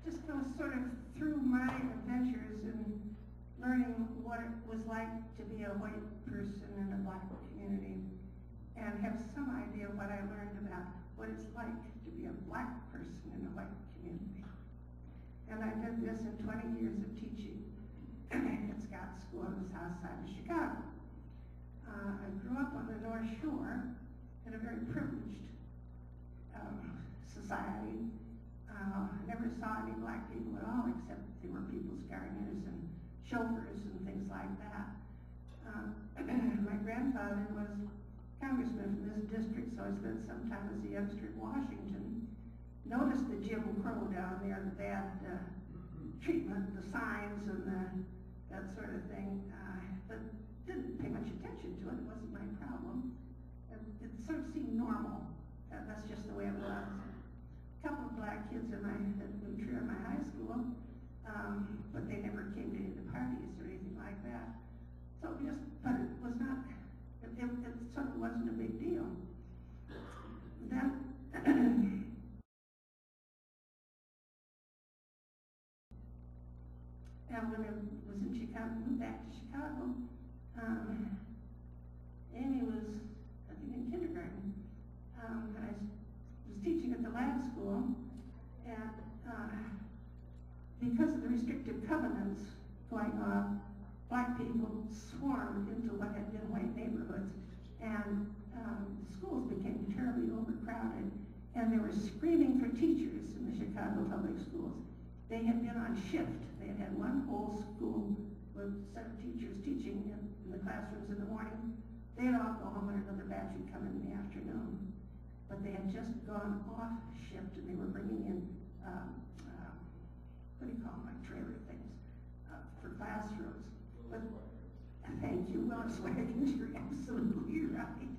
just go sort of through my adventures in learning what it was like to be a white person in a black community, and have some idea what I learned about what it's like to be a black person in a white community. And I did this in 20 years of teaching at Scott School on the south side of Chicago. I grew up on the North Shore in a very privileged society. Never saw any black people at all, except they were people's gardeners and chauffeurs and things like that. My grandfather was congressman from this district, so I spent some time as a youngster in Washington. Noticed the Jim Crow down there, the bad treatment, the signs and that sort of thing, but didn't pay much attention to it. It wasn't my problem. It sort of seemed normal. That's just the way it was. A couple of black kids in my high school, but they never came to any of the parties or anything like that. So but it was not, it sort of wasn't a big deal. Then, and when I was in Chicago, moved back to Chicago, Amy was, I think, in kindergarten. And I was teaching at the lab school, and because of the restrictive covenants going on, black people swarmed into what had been white neighborhoods, and the schools became terribly overcrowded, and they were screaming for teachers in the Chicago public schools. They had been on shift. They had had one whole school with a set of teachers teaching in the classrooms in the morning. They'd all go home and another batch would come in the afternoon. But they had just gone off shift, and they were bringing in, what do you call them, like trailer things, for classrooms. But, thank you, Willis wagons, you're absolutely right.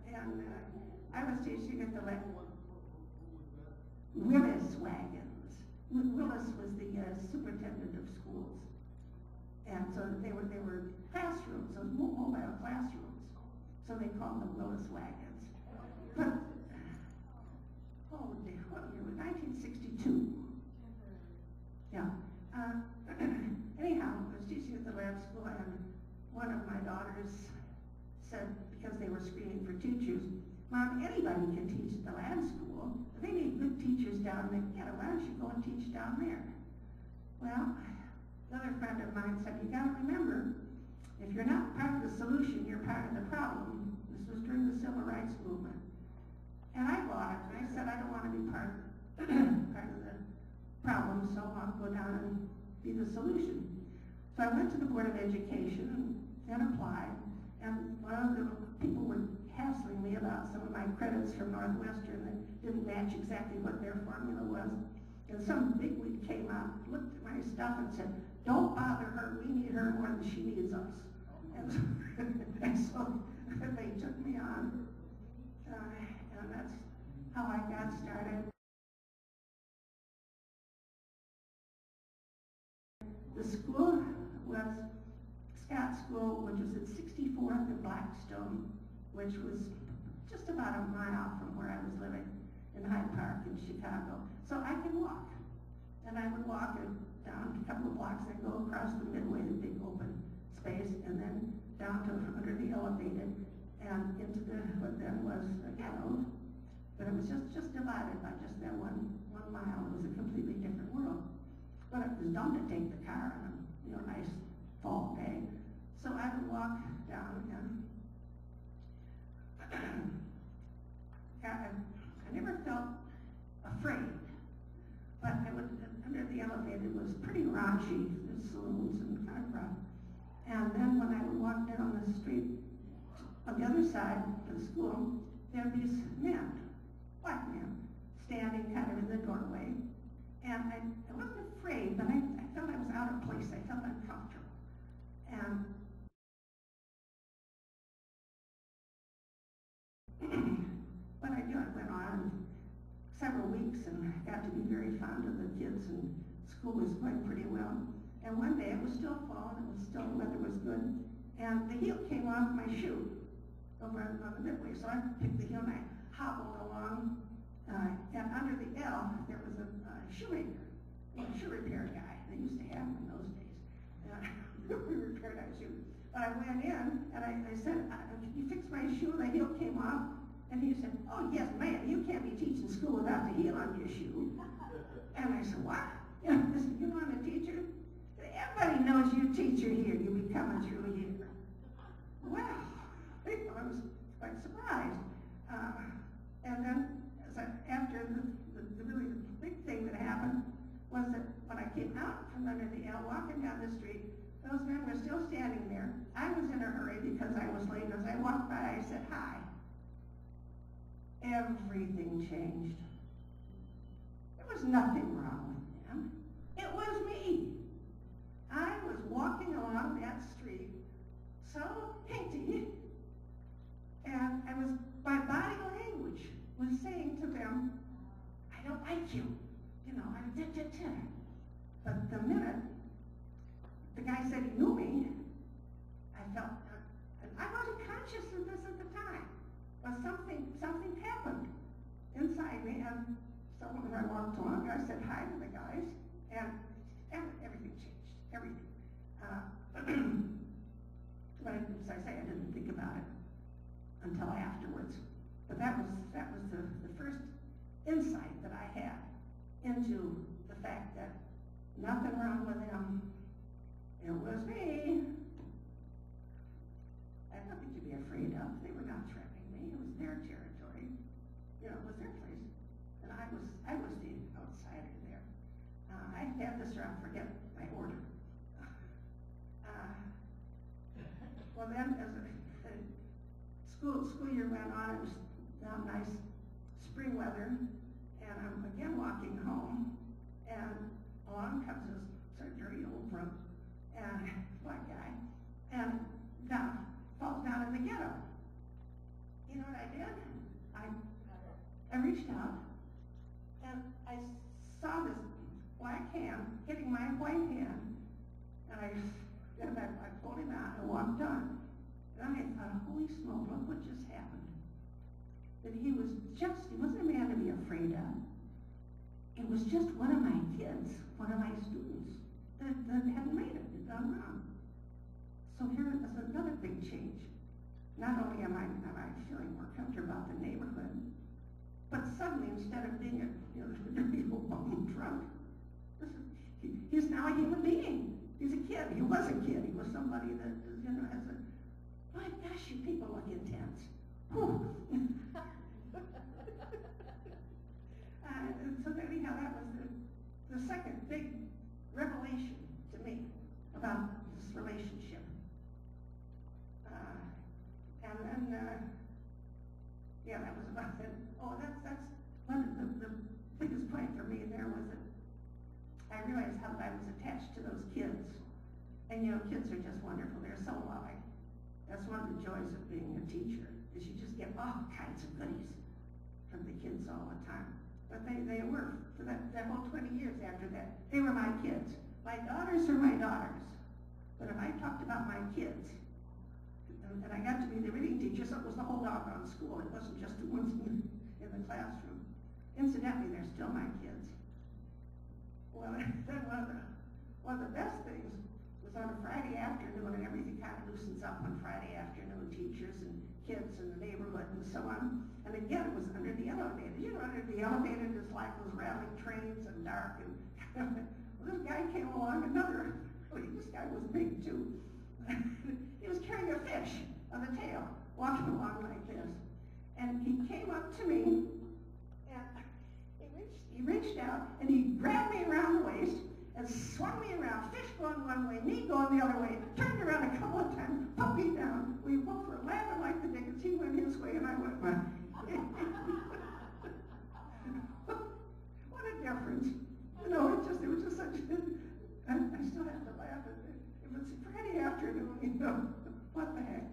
And I was teaching at the Willis wagons. Willis was the superintendent of schools. And so they were classrooms, those mobile classrooms. So they called them Willis wagons. But, what year was 1962? Yeah. Anyhow, I was teaching at the lab school, and one of my daughters said, because they were screening for teachers, Mom, anybody can teach at the lab school. They need good teachers down there. Yeah, why don't you go and teach down there? Well, another friend of mine said, you got to remember, if you're not part of the solution, you're part of the problem. This was during the Civil Rights Movement. And I bought it, and I said, I don't want to be part of the problem, so I'll go down and be the solution. So I went to the Board of Education and applied, and one of the people were hassling me about some of my credits from Northwestern that didn't match exactly what their formula was. And some bigwig came out, looked at my stuff and said, don't bother her, we need her more than she needs us. And so they took me on, and that's how I got started. The school was Scott School, which was at 64th and Blackstone, which was just about a mile from where I was living in Hyde Park in Chicago. So I could walk. And I would walk down a couple of blocks and go across the Midway, the big open space, and then down to under the elevated and into what then was a ghetto. But it was just divided by just that one mile. It was a completely different world. But it was dumb to take the car on a nice fall day. So I would walk down, and I never felt afraid. But I would, under the elevator, it was pretty raunchy, the saloons and kind of rough. And then when I would walk down the street on the other side of the school, there were these men, black men, standing kind of in the doorway. And I wasn't afraid, but I felt I was out of place. I felt uncomfortable. And what I do, I went on several weeks and got to be very fond of the kids, and school was going pretty well. And one day it was still fall, and the weather was good, and the heel came off my shoe over on the Midway. So I picked the heel and I hobbled along And under the L, there was a shoemaker, a shoe repair guy. They used to have them in those days. We repaired our shoes. But I went in, and I said, can you fix my shoe? The heel came off. And he said, oh, yes, ma'am, you can't be teaching school without the heel on your shoe. And I said, what? You know, I said, you want a teacher? Everybody knows you're a teacher here. You'll be coming through here. Well, I was quite surprised. And then, after the really big thing that happened was that when I came out from under the L, walking down the street, those men were still standing there. I was in a hurry because I was late. As I walked by, I said, hi. Everything changed. There was nothing wrong with them. It was me. I was walking along that street so hinky, and my body language was saying to them, I don't like you. You know, I'm But the minute the guy said he knew me, I felt, and I wasn't conscious of this at the time, but something happened inside me, and so when I walked along, I said hi to the guys, and everything changed, everything. But as I say, I didn't think about it until afterwards. But that was the first insight that I had into the fact that nothing wrong with him. It was me. I had nothing to be afraid of. They were not threatening me. It was their territory. You know, it was their place. And I was the outsider there. I had this, or I'll forget my order. Well then, as the school year went on, it was now nice spring weather, and I'm again walking home, and along comes this sort of dirty old drunk and black guy, and falls down in the ghetto. You know what I did? I reached out, and I saw this black hand hitting my white hand, and I pulled him out and walked on. And I thought, holy smoke, look what just happened. That he wasn't a man to be afraid of. It was just one of my kids, one of my students, that hadn't made it, had done wrong. So here is another big change. Not only am I feeling more comfortable about the neighborhood, but suddenly, instead of being a dirty old bum drunk, he's now a human being. He's a kid. He was a kid. He was somebody that, has a, my gosh, you people look intense. Whew. So anyhow, that was the second big revelation to me about this relationship. And then, that was about it. Oh, that's one of the biggest point for me there was that I realized how I was attached to those kids. And kids are just wonderful. They're so loving. That's one of the joys of being a teacher, is you just get all kinds of goodies from the kids all the time. But they were, for that whole 20 years after that, they were my kids. My daughters are my daughters. But if I talked about my kids, and I got to be the reading teacher, so it was the whole doggone school. It wasn't just the ones in the classroom. Incidentally, they're still my kids. Well, then one of the best things was on a Friday afternoon, and everything kind of loosens up on Friday afternoon, teachers and kids in the neighborhood and so on. And again, it was under the elevator. Under the elevator, just like those rattling trains and dark. And well, this guy came along, this guy was big too. He was carrying a fish on the tail, walking along like this. And he came up to me, and he reached out, and he grabbed me around the waist, and swung me around, fish going one way, me going the other way, turned around a couple of times, put me down. We both were laughing like the dickens. He went his way, and I went mine. What a difference. It was just such I still have to laugh at it. It was Friday afternoon, what the heck.